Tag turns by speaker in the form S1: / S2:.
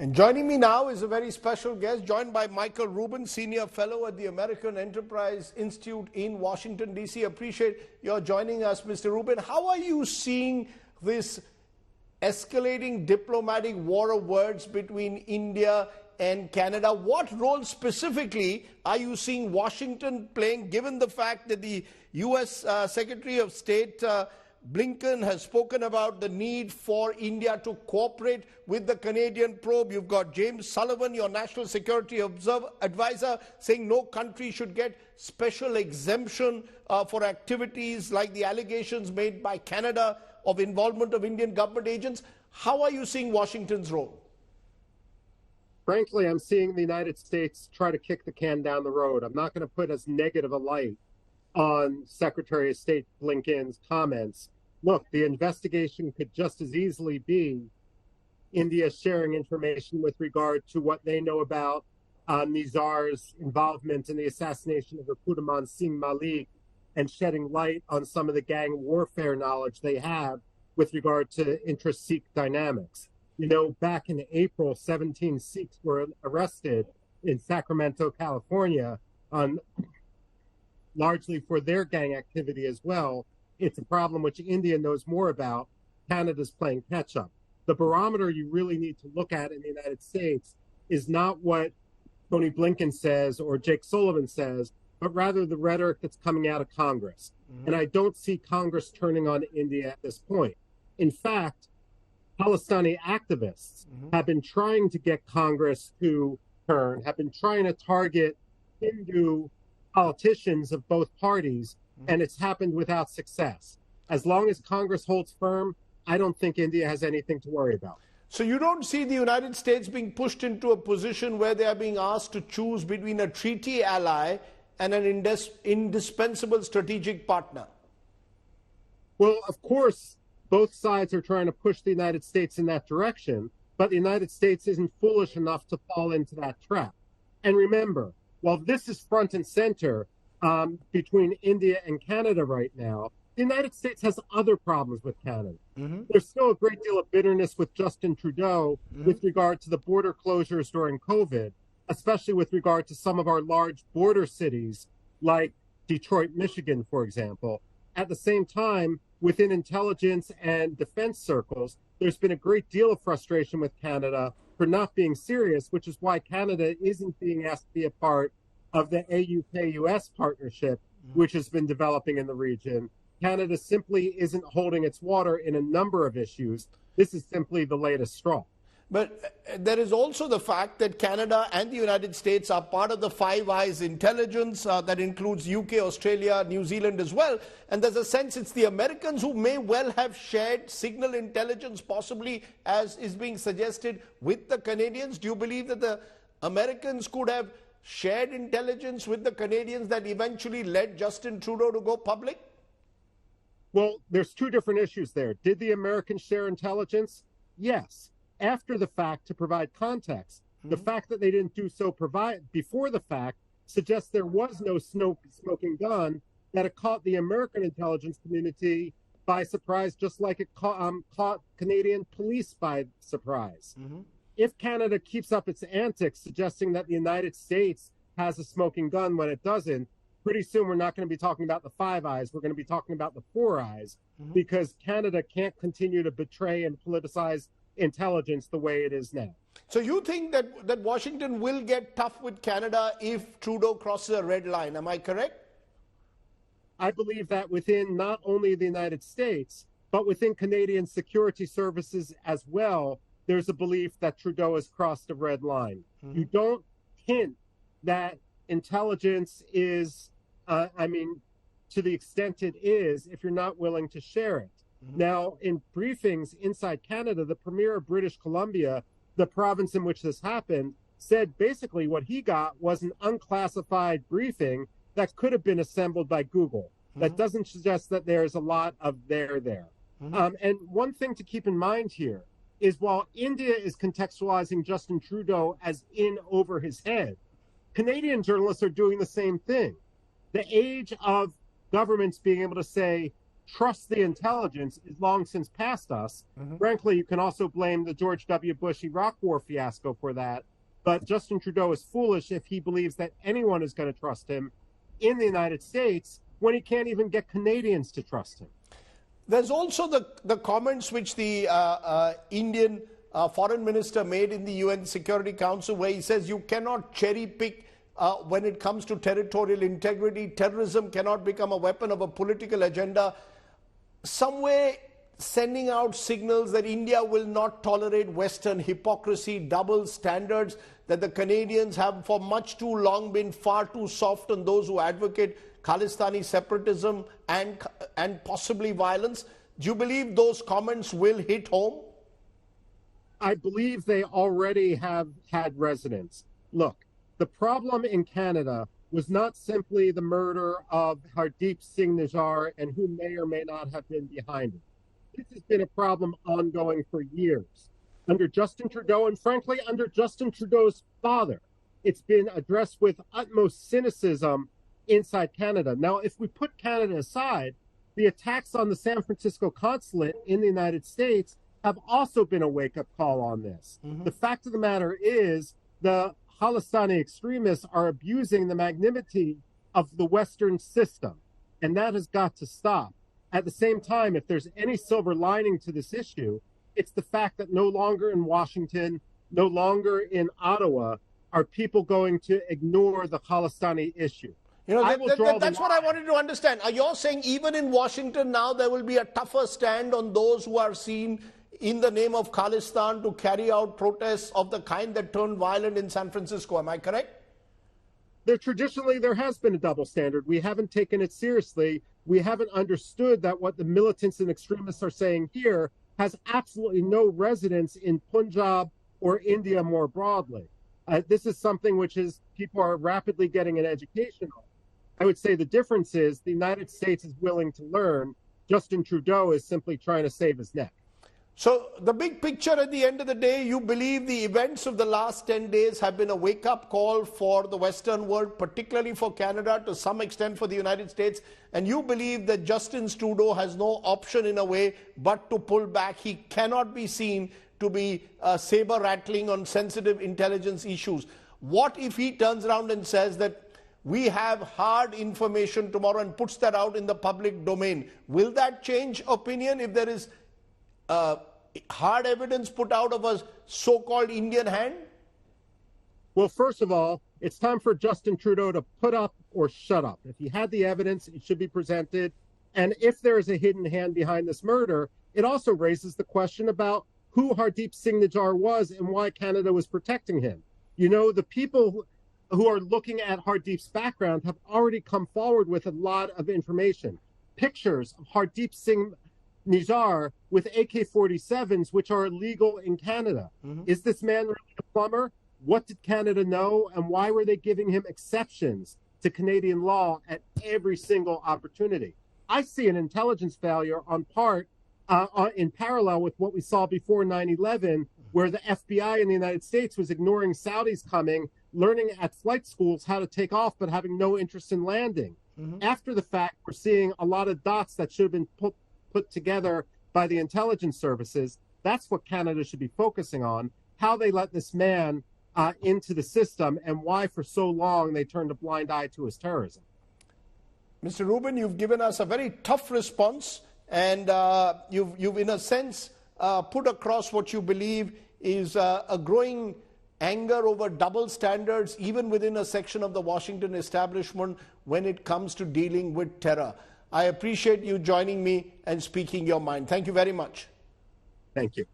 S1: And joining me now is a very special guest, joined by Michael Rubin, Senior Fellow at the American Enterprise Institute in Washington, D.C. Appreciate your joining us, Mr. Rubin. How are you seeing this escalating diplomatic war of words between India and Canada? What role specifically are you seeing Washington playing, given the fact that the U.S. Secretary of State Blinken has spoken about the need for India to cooperate with the Canadian probe? You've got James Sullivan, your national security advisor, saying no country should get special exemption for activities like the allegations made by Canada of involvement of Indian government agents. How are you seeing Washington's role?
S2: Frankly, I'm seeing the United States try to kick the can down the road. I'm not going to put as negative a light on Secretary of State Blinken's comments. Look, the investigation could just as easily be India sharing information with regard to what they know about Nizar's involvement in the assassination of Ruputaman Singh Malik and shedding light on some of the gang warfare knowledge they have with regard to intra-Sikh dynamics. You know, back in April, 17 Sikhs were arrested in Sacramento, California, largely for their gang activity as well. It's a problem which India knows more about. Canada's playing catch up. The barometer you really need to look at in the United States is not what Tony Blinken says or Jake Sullivan says, but rather the rhetoric that's coming out of Congress. And I don't see Congress turning on India at this point. In fact, Khalistani activists have been trying to get Congress to turn, have been trying to target Hindu politicians of both parties, and it's happened without success. As long as Congress holds firm, I don't think India has anything to worry about.
S1: So you don't see the United States being pushed into a position where they are being asked to choose between a treaty ally and an indispensable strategic partner?
S2: Well, of course, both sides are trying to push the United States in that direction, but the United States isn't foolish enough to fall into that trap. And remember, while this is front and center between India and Canada right now, the United States has other problems with Canada. There's still a great deal of bitterness with Justin Trudeau with regard to the border closures during COVID, especially with regard to some of our large border cities like Detroit, Michigan, for example. At the same time, within intelligence and defense circles, there's been a great deal of frustration with Canada for not being serious, which is why Canada isn't being asked to be a part of the AUK-US partnership, which has been developing in the region. Canada simply isn't holding its water in a number of issues. This is simply the latest straw.
S1: But there is also the fact that Canada and the United States are part of the Five Eyes intelligence that includes UK, Australia, New Zealand as well. And there's a sense it's the Americans who may well have shared signal intelligence, possibly as is being suggested, with the Canadians. Do you believe that the Americans could have shared intelligence with the Canadians that eventually led Justin Trudeau to go public?
S2: Well, there's two different issues there. Did the Americans share intelligence? Yes. After the fact, to provide context. The fact that they didn't do so before the fact suggests there was no smoking gun, that it caught the American intelligence community by surprise, just like it caught Canadian police by surprise. If Canada keeps up its antics, suggesting that the United States has a smoking gun when it doesn't, pretty soon we're not going to be talking about the Five Eyes. We're going to be talking about the Four Eyes, because Canada can't continue to betray and politicize intelligence the way it is now.
S1: So you think that Washington will get tough with Canada if Trudeau crosses a red line? Am I correct?
S2: I believe that within not only the United States, but within Canadian security services as well, there's a belief that Trudeau has crossed a red line. You don't hint that intelligence is, to the extent it is, if you're not willing to share it. Now, in briefings inside Canada, the Premier of British Columbia, the province in which this happened, said basically what he got was an unclassified briefing that could have been assembled by Google. That doesn't suggest that there's a lot of there. And one thing to keep in mind here is while India is contextualizing Justin Trudeau as in over his head, Canadian journalists are doing the same thing. The age of governments being able to say, trust the intelligence is long since past us. Frankly, you can also blame the George W. Bush Iraq War fiasco for that. But Justin Trudeau is foolish if he believes that anyone is going to trust him in the United States when he can't even get Canadians to trust him.
S1: There's also the comments which the Indian foreign minister made in the UN Security Council, where he says you cannot cherry pick when it comes to territorial integrity. Terrorism cannot become a weapon of a political agenda. Some way sending out signals that India will not tolerate Western hypocrisy, double standards, that the Canadians have for much too long been far too soft on those who advocate Khalistani separatism and possibly violence. Do you believe those comments will hit home?
S2: I believe they already have had resonance. Look, the problem in Canada was not simply the murder of Hardeep Singh and who may or may not have been behind it. This has been a problem ongoing for years. Under Justin Trudeau, and frankly, under Justin Trudeau's father, it's been addressed with utmost cynicism inside Canada. Now, if we put Canada aside, the attacks on the San Francisco consulate in the United States have also been a wake-up call on this. The fact of the matter is the Khalistani extremists are abusing the magnanimity of the Western system, and that has got to stop. At the same time, if there's any silver lining to this issue, it's the fact that no longer in Washington, no longer in Ottawa, are people going to ignore the Khalistani issue.
S1: You know, that's what I wanted to understand. Are you saying even in Washington now there will be a tougher stand on those who are seen in the name of Khalistan to carry out protests of the kind that turned violent in San Francisco? Am I correct?
S2: Traditionally, there has been a double standard. We haven't taken it seriously. We haven't understood that what the militants and extremists are saying here has absolutely no resonance in Punjab or India more broadly. This is something which is people are rapidly getting an education on. I would say the difference is the United States is willing to learn. Justin Trudeau is simply trying to save his neck.
S1: So the big picture at the end of the day, you believe the events of the last 10 days have been a wake-up call for the Western world, particularly for Canada, to some extent for the United States, and you believe that Justin Trudeau has no option in a way but to pull back. He cannot be seen to be saber-rattling on sensitive intelligence issues. What if he turns around and says that we have hard information tomorrow and puts that out in the public domain? Will that change opinion if there is hard evidence put out of a so-called Indian hand?
S2: Well, first of all, it's time for Justin Trudeau to put up or shut up. If he had the evidence, it should be presented. And if there is a hidden hand behind this murder, it also raises the question about who Hardeep Singh was and why Canada was protecting him. You know, the people who are looking at Hardeep's background have already come forward with a lot of information. Pictures of Hardeep Singh Nijar with AK-47s, which are illegal in Canada. Is this man really a plumber? What did Canada know, and why were they giving him exceptions to Canadian law at every single opportunity? I see an intelligence failure on part in parallel with what we saw before 9/11, where the FBI in the United States was ignoring Saudis coming, learning at flight schools how to take off, but having no interest in landing. After the fact, we're seeing a lot of dots that should have been put together by the intelligence services. That's what Canada should be focusing on, how they let this man into the system and why for so long they turned a blind eye to his terrorism.
S1: Mr. Rubin, you've given us a very tough response, and you've in a sense put across what you believe is a growing anger over double standards, even within a section of the Washington establishment when it comes to dealing with terror. I appreciate you joining me and speaking your mind. Thank you very much.
S2: Thank you.